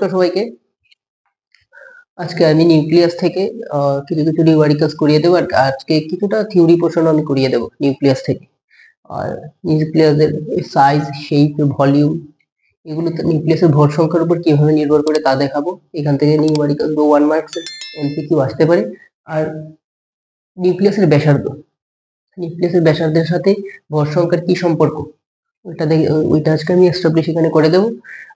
নমস্কার সবাইকে। আজকে আমি নিউক্লিয়াস থেকে কিছু কিছু নিউমেরিক্যালস করিয়ে দেবো, আর আজকে কিছুটা থিওরি পোর্শন আমি করিয়ে দেবো নিউক্লিয়াস থেকে। আর নিউক্লিয়াসের সাইজ, শেপ, ভলিউম, এগুলো নিউক্লিয়াসের ভর সংখ্যার উপর কিভাবে নির্ভর করে তা দেখাবো। এখান থেকে নিউমেরিক্যালস বা 1 মার্কস এমসিকিউ আসতে পারে। আর নিউক্লিয়াসের ব্যাসার্ধের সাথে ভর সংখ্যার কি সম্পর্ক, ওইটা আজকে আমি এস্টাবলিশ এখানে করে দেবো।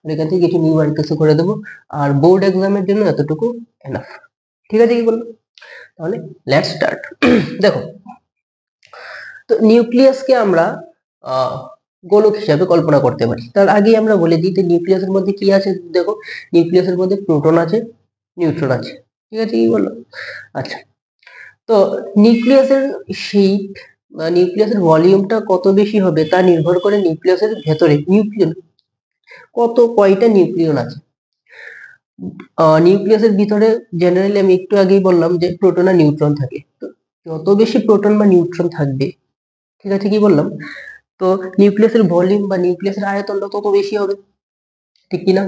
আর এখান থেকে কিছু নিউমেরিক্যালস করে দেবো। আর বোর্ড এক্সামের জন্য এতটুকু এনাফ। ঠিক আছে, কি বলবো? তাহলে লেটস স্টার্ট। দেখো, তো নিউক্লিয়াসকে আমরা গোলক হিসাবে কল্পনা করতে পারি। তার আগে আমরা বলে দিই যে নিউক্লিয়াসের মধ্যে কি আছে। দেখো, নিউক্লিয়াসের মধ্যে প্রোটন আছে, নিউট্রন আছে। ঠিক আছে, কি বললো? আচ্ছা, তো নিউক্লিয়াসের শেপ বা নিউক্লিয়াসের ভলিউমটা কত বেশি হবে তা নির্ভর করে নিউক্লিয়াসের ভেতরে কয়টা নিউক্লিয়ন আছে। নিউক্লিয়াসের ভিতরে জেনারেলি আমি একটু আগেই বললাম যে প্রোটন আর নিউট্রন থাকে। তো যত বেশি প্রোটন বা নিউট্রন থাকবে, ঠিক আছে, কি বললাম, তো নিউক্লিয়াসের ভলিউম বা নিউক্লিয়াসের আয়তনটা তত বেশি হবে, ঠিক কিনা?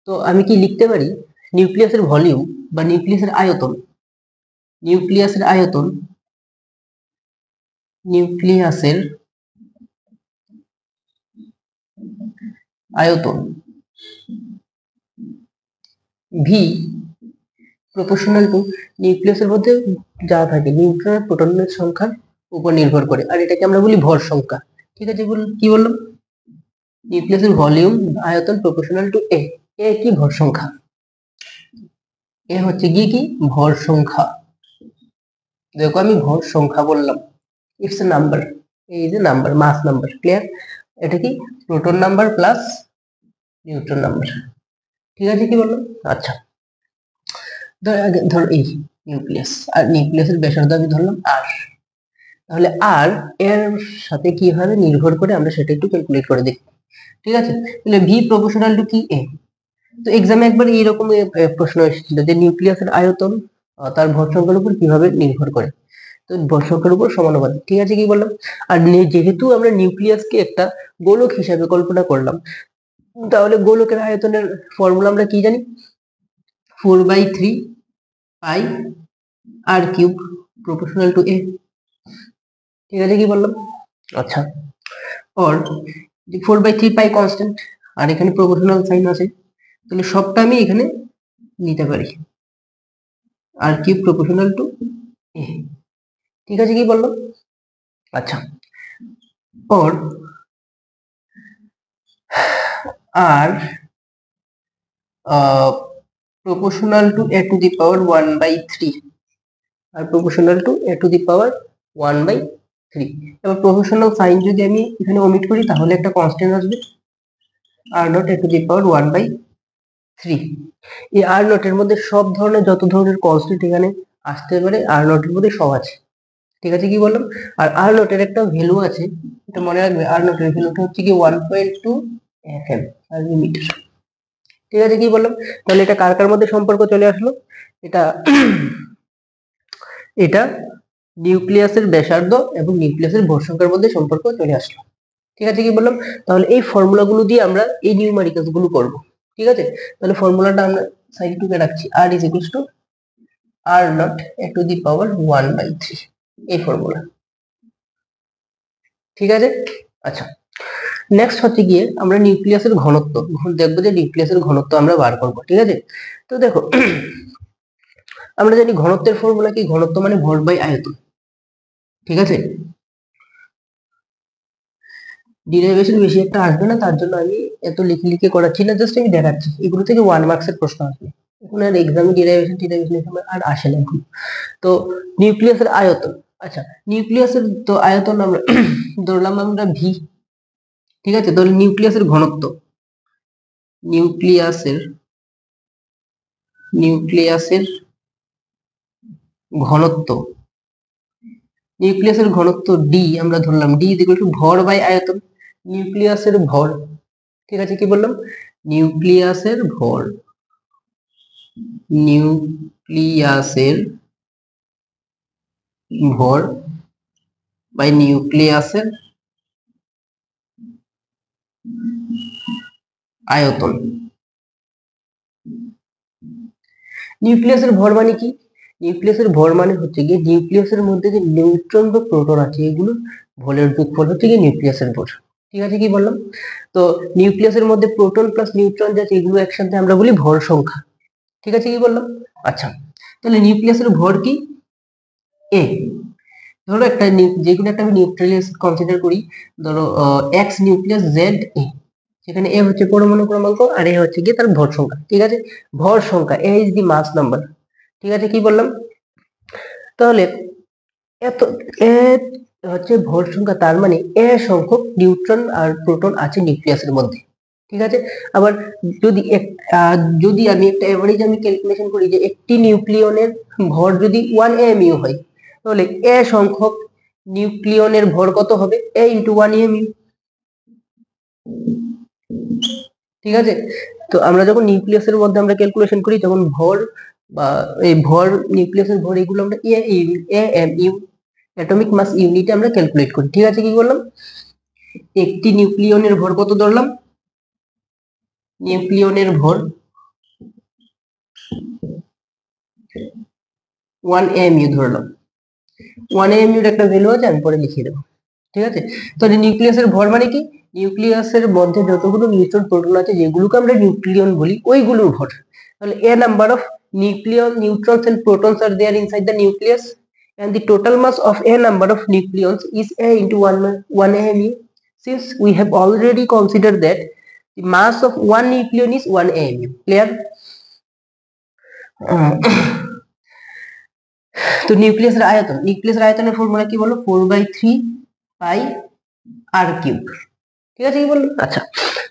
তো আমি কি লিখতে পারি, নিউক্লিয়াসের ভলিউম বা নিউক্লিয়াসের আয়তন নিউক্লিয়াসের আয়তন নিউক্লিয়াসের আয়তন ভি প্রপোর্শনাল টু নিউক্লিয়াসের মধ্যে যা থাকে নিউট্রন আর প্রোটনের সংখ্যার উপর নির্ভর করে। আর এটাকে আমরা বলি ভর সংখ্যা। ঠিক আছে, কি বললাম? নিউক্লিয়াসের ভলিউম আয়তন প্রপোর্শনাল টু এ। এ কি? ভর সংখ্যা। এ হচ্ছে কি ভর সংখ্যা। দেখো, আমি ভর সংখ্যা বললাম, ইটস এ নাম্বার। এই যে নাম্বার, মাস নাম্বার। ক্লিয়ার? এটা কি? Proton number plus neutron number. ঠিক আছে, কি বললাম? আচ্ছা, ধর এই নিউক্লিয়াস, আর নিউক্লিয়াসের ব্যাসার্ধ আমি ধরলাম আর। তাহলে আর এর সাথে কিভাবে নির্ভর করে আমরা সেটা একটু ক্যালকুলেট করে দেখি। ঠিক আছে, তাহলে ভি প্রপোর্শনাল টু কি? এ। তো এক্সামে একবার এইরকম প্রশ্ন এসেছিল যে নিউক্লিয়াসের আয়তন তার ভর সংখ্যার উপর কিভাবে নির্ভর করে। তো ভর সংখ্যার উপর সমানুপাতিক। ঠিক আছে, কি বললাম? আর যেহেতু আমরা নিউক্লিয়াসকে একটা গোলক হিসাবে কল্পনা করলাম, তাহলে গোলকের আয়তনের ফর্মুলা আমরা কি জানি? 4/3 পাই আর কিউব প্রপোর্শনাল টু এ। ঠিক আছে, কি বললাম? আচ্ছা, और 4/3 পাই কনস্ট্যান্ট, আর এখানে প্রপোর্শনাল সাইন আছে, তাহলে সবটা আমি এখানে নিতে পারি, R cube proportional to A. ঠিক আছে, কি বললাম? আচ্ছা, और R proportional to A to the power 1/3, R proportional to A to the power 1/3। এবার প্রপোর্শনাল সাইন যদি আমি এখানে ওমিট করি তাহলে একটা কনস্ট্যান্ট আসবে, are not A to the power 1/3। এই আর নটের মধ্যে সব ধরনের যত ধরনের কনস্ট্যান্ট এখানে আসতে পারে আর নটের মধ্যে সব আছে। ঠিক আছে, কি বললাম? আর আর নটের একটা ভ্যালু আছে, এটা মনে রাখবে। আর নটের ভ্যালুটা হচ্ছে কি 1.2 FM আর মিটার। ঠিক আছে, কি বললাম? তাহলে এটা কার কার মধ্যে সম্পর্ক চলে আসলো? এটা এটা নিউক্লিয়াসের ব্যাসার্ধ এবং নিউক্লিয়াসের ভর সংখ্যার মধ্যে সম্পর্ক চলে আসলো। ঠিক আছে, কি বললাম? তাহলে এই ফর্মুলা গুলো দিয়ে আমরা এই নিউমেরিক্যালস গুলো করব। ঠিক আছে, তাহলে ফর্মুলাটা আমরা সাইড টুকে রাখছি। R is equals to R not A to the power 1/3, এই ফর্মুলা। ঠিক আছে, আচ্ছা, নেক্সট হচ্ছে গিয়ে আমরা নিউক্লিয়াসের ঘনত্ব দেখবো, যে নিউক্লিয়াসের ঘনত্ব আমরা বার করব। ঠিক আছে, তো দেখো, আমরা জানি ঘনত্বের ফর্মুলা কি? ঘনত্ব মানে ভর বাই আয়তন। ঠিক আছে, ডিরাইভেশন বেশি একটা আসবে না, তার জন্য আমি এত লিখে লিখে করাচ্ছি না, জাস্ট আমি দেখাচ্ছি। এগুলো থেকে 1 মার্কসের প্রশ্ন আসবে। এখন আর এক্সামে ডিরাইভেশন আর আসে না এখন। তো নিউক্লিয়াসের আয়তন, আচ্ছা, নিউক্লিয়াসের তো আয়তন আমরা ধরলাম আমরা ভি। ঠিক আছে, তাহলে নিউক্লিয়াসের ঘনত্ব, নিউক্লিয়াসের নিউক্লিয়াসের ঘনত্ব নিউক্লিয়াসের ঘনত্ব ডি আমরা ধরলাম। ডি ইজ ইকুয়াল টু ভর বাই আয়তন, নিউক্লিয়াসের ভর। ঠিক আছে, কি বললাম? নিউক্লিয়াসের ভর, নিউক্লিয়াসের ভর বাই নিউক্লিয়াসের আয়তন। নিউক্লিয়াসের ভর মানে কি? নিউক্লিয়াসের ভর মানে হচ্ছে গিয়ে নিউক্লিয়াসের মধ্যে যে নিউট্রন বা প্রোটন আছে এগুলো ভরের যোগফল হচ্ছে গিয়ে নিউক্লিয়াসের ভর। ঠিক আছে, কি বললাম? তো নিউক্লিয়াসের মধ্যে প্রোটন প্লাস নিউট্রন যে আছে এগুলো একসাথে আমরা বলি ভর সংখ্যা। ঠিক আছে, কি বললাম? আচ্ছা, তাহলে নিউক্লিয়াসের ভর কি? এ। ধরো একটা যে কোনো একটা আমি নিউক্লিয়াস কনসিডার করি, ধরো এক্স নিউক্লিয়াস জেড এ, সেখানে এ হচ্ছে পরমাণু ক্রমাঙ্ক আর এ হচ্ছে গিয়ে তার ভর সংখ্যা। ঠিক আছে, ভর সংখ্যা, এ ইজ দি মাস নাম্বার। ঠিক আছে, কি বললাম? তাহলে এত এ হচ্ছে ভর সংখ্যা, তার মানে এ সংখ্যক নিউট্রন আর প্রোটন আছে নিউক্লিয়াসের মধ্যে। ঠিক আছে, আবার যদি যদি আমি একটা এভারেজ আমি ক্যালকুলেশন করি যে একটি নিউক্লিয়নের ভর যদি 1 amu হয়, তাহলে এ সংখ্যক নিউক্লিয়নের ভর কত হবে? a into 1 amu। ঠিক আছে, তো আমরা যখন নিউক্লিয়াসের মধ্যে আমরা ক্যালকুলেশন করি তখন ভর বা এই ভর, নিউক্লিয়াসের ভর এগুলো আমরা amu অ্যাটমিক মাস ইউনিটে আমরা ক্যালকুলেট করি। ঠিক আছে, কি বললাম? একটি নিউক্লিয়নের ভর কত ধরলাম? নিউক্লিয়নের ভর 1 amu ধরলাম। 1 amu এর একটা ভ্যালু আছে, আমি পরে লিখিয়ে দেবো। ঠিক আছে, তো নিউক্লিয়াসের ভর মানে কি? নিউক্লিয়াসের মধ্যে যতগুলো নিউট্রন প্রোটন আছে যেগুলোকে আমরা নিউক্লিয়ন বলি ওইগুলোর ভর। তাহলে a number of neutrons and protons are there inside the nucleus, and the total mass of a number of nucleons is a into 1 amu. Since we have already considered that the mass of one nucleon is 1 amu. Clear? তো নিউক্লিয়াসের আয়তনের formula কি বলো? 4/3 পাই আর cube. ঠিক আছে, কি বললো? আচ্ছা,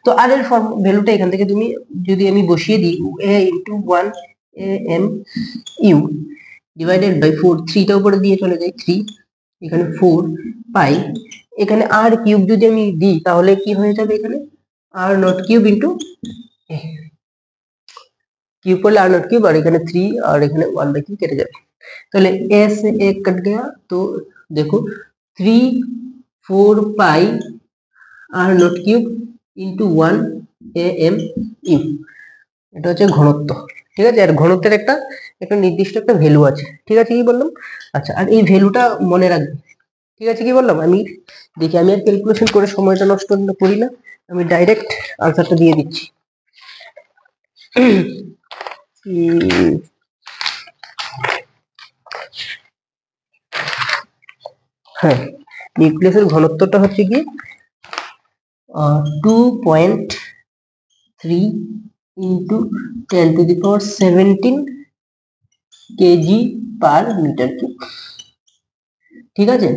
তো আর এর ভ্যালুটা এখান থেকে তুমি যদি আমি বসিয়ে দিই, a into 1 amu divided by 4, 3টা উপরে দিয়ে চলে যায় 3, এখানে 4 পাই, এখানে আর কিউব যদি আমি দিই তাহলে কি হয়ে যাবে? এখানে আর নট কিউব ইন্টু কিউব করলে আর নট কিউব, আর এখানে 3 আর এখানে 1/3 কেটে যাবে। তাহলে a से a कट गया, तो देखो 3 4 pi R not cube into 1 amu, এটা হচ্ছে ঘনত্ব। ঠিক আছে, আর ঘনত্বের একটা একটা নির্দিষ্ট একটা ভ্যালু আছে। ঠিক আছে, কি বললাম? আচ্ছা, আর এই ভ্যালুটা মনে রাখবে। ঠিক আছে, কি বললাম? আমি দেখি, আমি আর ক্যালকুলেশন করে সময়টা নষ্ট করি না, আমি ডাইরেক্ট আনসারটা দিয়ে দিচ্ছি। হ্যাঁ, নিউক্লিয়াসের ঘনত্বটা হচ্ছে কি 2.3 into 10⁻17 KG per metre cube. ঠিক আছে,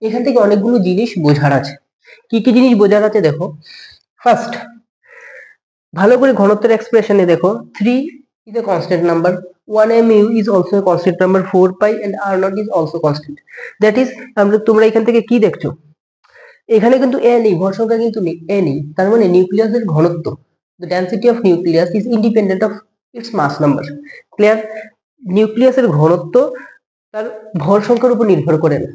এখান থেকে অনেকগুলো জিনিস বোঝার আছে। কি কি জিনিস বোঝার আছে দেখো। ফার্স্ট, ভালো করে ঘনত্বের এক্সপ্রেশনে দেখো, 3 is a constant number, 1 mu is also a constant number, 4 pi and r naught is also constant. That is, তোমরা এখান থেকে কি দেখছো? এখানে কিন্তু a নেই, ভর সংখ্যা কিন্তু নেই, a নেই, তার মানে নিউক্লিয়াসের ঘনত্ব, the density of nucleus is independent of its mass number. Clear? নিউক্লিয়াসের ঘনত্ব তার ভর সংখ্যার উপর নির্ভর করে না।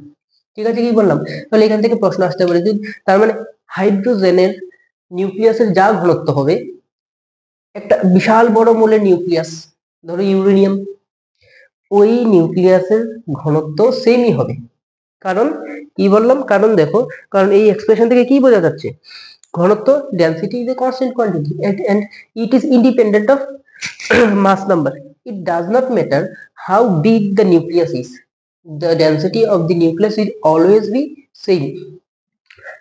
ঠিক আছে, কি বললাম? তাহলে এখান থেকে প্রশ্ন আসতে পারে যে তার মানে হাইড্রোজেনের নিউক্লিয়াসের যা ঘনত্ব হবে, একটা বিশাল বড় মোলের নিউক্লিয়াস, ধরো ইউরেনিয়াম, ওই নিউক্লিয়াসের ঘনত্ব সেমই হবে। কারণ কি বললাম? কারণ দেখো, কারণ এই এক্সপ্রেশন থেকে কি বোঝা যাচ্ছে? ঘনত্ব, density is a constant quantity and it is independent of mass number. It does not matter how big the nucleus is, the density of the nucleus will always be same.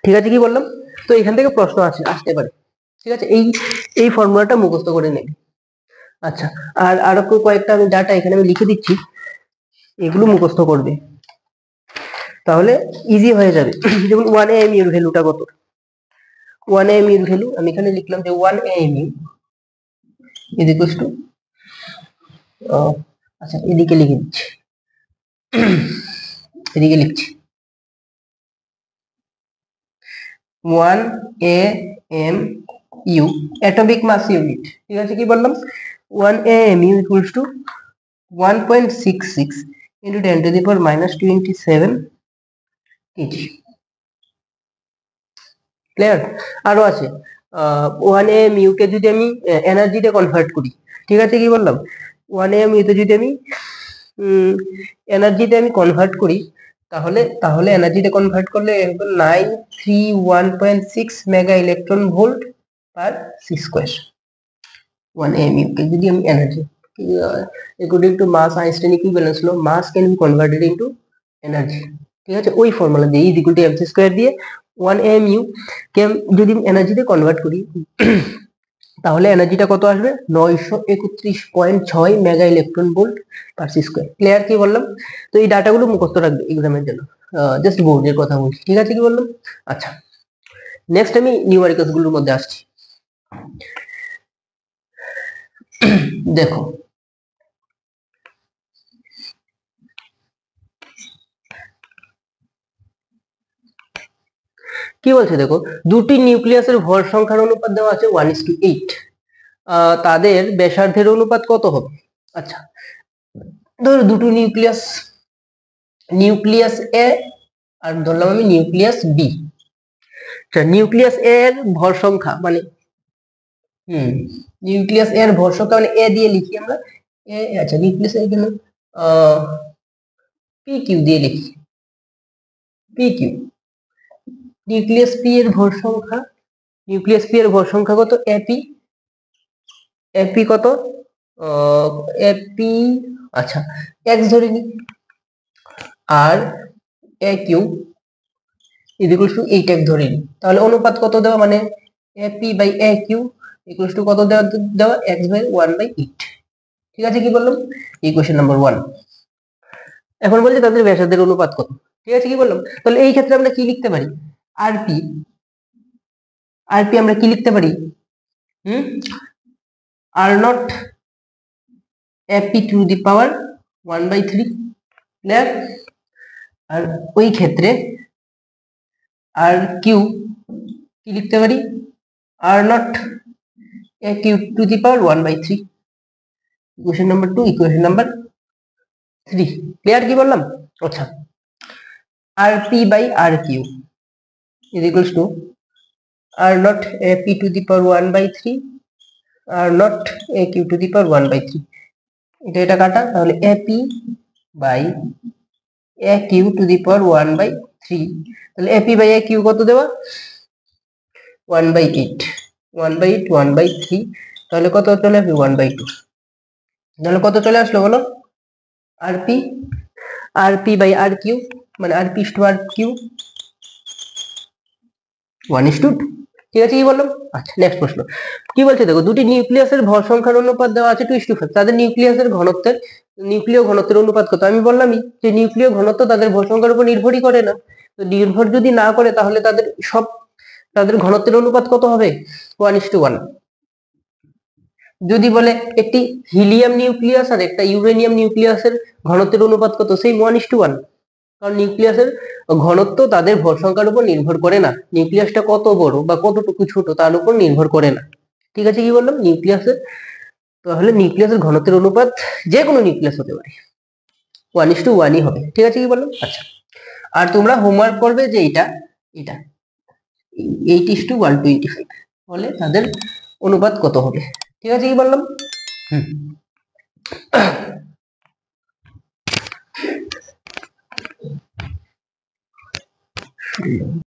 ঠিক আছে, কি বললাম? তো এখান থেকে প্রশ্ন আসতে পারে। ঠিক আছে, এই এই ফর্মুলাটা মুখস্থ করে নেবে। আচ্ছা, আর আরো কয়েকটা আমি ডাটা এখানে আমি লিখে দিচ্ছি, এগুলো মুখস্থ করবে, তাহলে ইজি হয়ে যাবে। যেমন 1 amu এর ভ্যালুটা কত? 1 amu এর ভ্যালু আমি এখানে লিখলাম যে 1 amu ইজ ইকুয়ালস টু, আচ্ছা এদিকে লিখে দিচ্ছি, এদিকে লিখছি 1 amu অ্যাটমিক মাস ইউনিট। ঠিক আছে, কি বললাম? 1 amu equals to 1.66 into 10⁻⁻27 KG. Clear? আরো আছে, ওয়ান এম ইউ কে যদি আমি এনার্জিতে কনভার্ট করি, ঠিক আছে, কি বললাম, ওয়ান এম ইউতে যদি আমি এনার্জিতে আমি কনভার্ট করি, তাহলে তাহলে এনার্জিতে কনভার্ট করলে 931.6 mega electron volt per C square. 1 mu কে যদি আমি energy, according to mass Einstein equivalence law, mass can be converted into energy, ঠিক আছে, ওই ফর্মুলা দিয়ে is equal to MC square দিয়ে 1 mu কে যদি এনার্জিতে কনভার্ট করি তাহলে এনার্জিটা কত আসবে, 931.6 mega electron volt per C square. Clear কি বললাম? তো এই ডাটাগুলো মুখস্থ রাখবে এক্সামের জন্য, জাস্ট বোর্ডের কথা বলছি, ঠিক আছে, কি বললাম। আচ্ছা, নেক্সট আমি নিউমেরিক্যালস গুলোর মধ্যে আসছি। দেখো কি বলছে, দেখো দুটি নিউক্লিয়াসের ভর সংখ্যার অনুপাত দেওয়া আছে 1:8, তাদের ব্যাসার্ধের অনুপাত কত হবে? আচ্ছা, ধরো দুটো নিউক্লিয়াস, নিউক্লিয়াস এ আর ধরলাম আমি নিউক্লিয়াস বি। আচ্ছা, নিউক্লিয়াস এ এর ভর সংখ্যা মানে নিউক্লিয়াস এর ভর সংখ্যা মানে এ দিয়ে লিখি আমরা, এ, আচ্ছা নিউক্লিয়াস এর জন্য পি কিউ দিয়ে লিখি, পি কিউ। নিউক্লিয়াস পি এর ভর সংখ্যা, নিউক্লিয়াস পি এর ভর সংখ্যা কত, এপি, এপি কত, এপি, আচ্ছা এক্স ধরে নি, আর এ কিউ ইকুয়ালস টু 8 ধরে নি, তাহলে অনুপাত কত দেওয়া, মানে AP by A Q equals to কত দেওয়া, দেওয়া এক্স বাই 1/8, ঠিক আছে, কি বললাম, ইকুয়েশন নাম্বার 1। এখন বলছে তাদের ব্যাসার্ধের অনুপাত কত, ঠিক আছে, কি বললাম, তাহলে এই ক্ষেত্রে আমরা কি লিখতে পারি, আরপি, আরপি আমরা কি লিখতে পারি, R not A P to the power 1/3, clear. আর ওই ক্ষেত্রে আর কিউ কি লিখতে পারি, R not A Q to the power 1/3, equation number 2, equation number 3, clear কি বললাম। আচ্ছা, R P by R Q is equals to R not A P to the power 1/3 R not A Q to the power 1/3, এটা কাটা, তাহলে A P by A Q to the power 1/3, তাহলে A P by A Q কত দেওয়া, 1/8, 1/8, 1/3, তাহলে কত চলে আসবে, 1/2, তাহলে কত চলে আসলো বলো, RP, RP by R Q মানে আরপি টু আর কিউ 1:2, ঠিক আছে, কি বললাম। আচ্ছা, নেক্সট প্রশ্ন কি বলছে, দেখো দুটি নিউক্লিয়াসের ভর সংখ্যার অনুপাত দেওয়া আছে 2:5, তাদের নিউক্লিয়াসের ঘনত্বের, নিউক্লিয় ঘনত্বের অনুপাত কত, আমি বললামই যে নিউক্লিয় ঘনত্ব তাদের ভর সংখ্যার উপর নির্ভরই করে না, তো নির্ভর যদি না করে তাহলে তাদের সব, তাদের ঘনত্বের অনুপাত কত হবে, 1:1। যদি বলে একটি হিলিয়াম নিউক্লিয়াস আর একটা ইউরেনিয়াম নিউক্লিয়াসের ঘনত্বের অনুপাত কত, সেই 1:1, কারণ নিউক্লিয়াসের ঘনত্ব তাদের ভর সংখ্যার উপর নির্ভর করে না, নিউক্লিয়াসটা কত বড় বা কতটুকু ছোট তার উপর নির্ভর করে না, ঠিক আছে, কি বললাম, নিউক্লিয়াসের, তাহলে নিউক্লিয়াসের ঘনত্বের অনুপাত যে কোনো নিউক্লিয়াস হতে পারে 1:1ই হবে, ঠিক আছে, কি বললাম। আচ্ছা, আর তোমরা হোমওয়ার্ক করবে যে এটা এটা 8:125 হলে তাদের অনুপাত কত হবে, ঠিক আছে, কি বললাম। হুম